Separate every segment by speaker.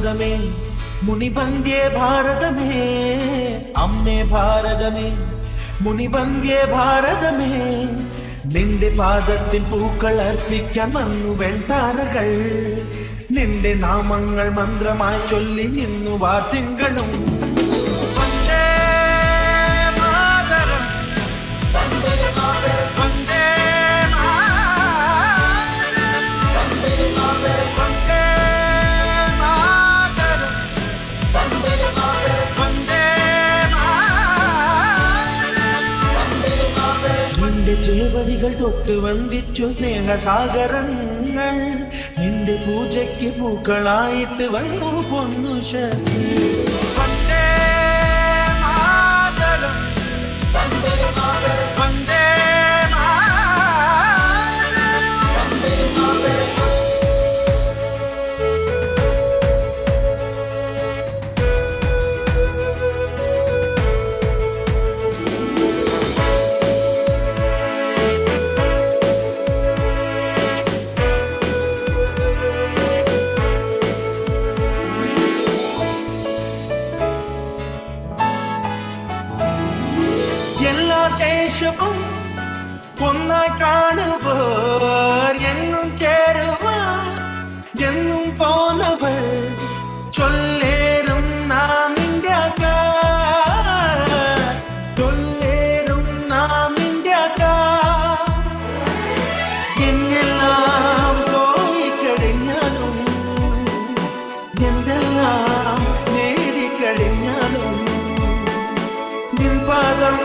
Speaker 1: ഭാരതമേ മുനിവന്ദ്യേ ഭാരതമേ അമ്മേ ഭാരതമേ മുനിവന്ദ്യേ ഭാരതമേ നിന്റെ പാദത്തിൽ പൂക്കൾ അർപ്പിക്കാൻ വന്നു വെൺതാരകൾ നിന്റെ നാമങ്ങൾ മന്ത്രമായി ചൊല്ലി നിന്നു വാർത്തിങ്കളും ചേവടികൾ തൊട്ട് വന്ദിച്ചു സ്നേഹസാഗരങ്ങൾ നിന്റെ പൂജയ്ക്ക് പൂക്കളായിട്ട് വന്നു പൊന്നുശസ് ദേശവും ഒന്നായി കാണുവർ എന്നും ചേരുവാർ എന്നും പോന്നവർ ചൊല്ലേറും നാം ഇന്ത്യക്കാർ ചൊല്ലേറും നാം ഇന്ത്യക്കാർ എന്നെല്ലാം പോയി കഴിഞ്ഞാലും എന്തെല്ലാം നേടിക്കഴിഞ്ഞാലും നിൻപാദം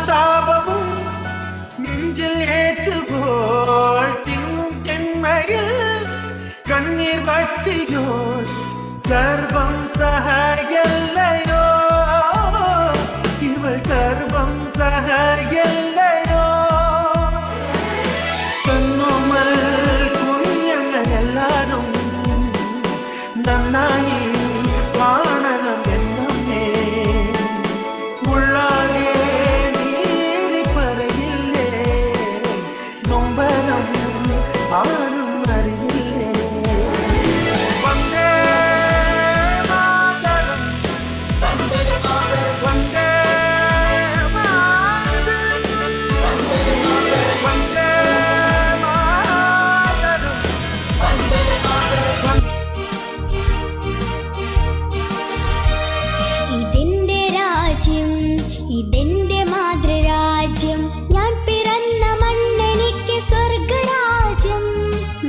Speaker 1: താപവും നെഞ്ചിൽ ഏറ്റുപോൾ തിങ്ങും തെന്മയിൽ കണ്ണീർ വട്ടിയോ സർവം സഹായല്ലയോ ഇവൾ സർവം സഹായല്ലയോ കണ്ണുമൽ കുഞ്ഞങ്ങളെല്ലാരും നന്നായി കാണണം എന്നേ ഉള്ളാകെ ആരും അറിയില്ലേ വന്ദേ മാതരം വന്ദേ മാതരം വന്ദേ മാതരം
Speaker 2: ഇതെന്റെ രാജ്യം ഇതെന്റെ മാതൃരാജ്യം ഞാൻ പിറന്ന മണ്ണെനിക്ക് സ്വർഗരാജ്യം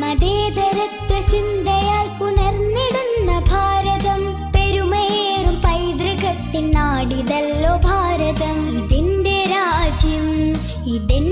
Speaker 2: മതേതരത്വ ചിന്തയാൽ പുണർന്നിടുന്ന ഭാരതം പെരുമയേറും പൈതൃകത്തിൻ നാടിതല്ലോ ഭാരതം ഇതെന്റെ രാജ്യം ഇതെന്റെ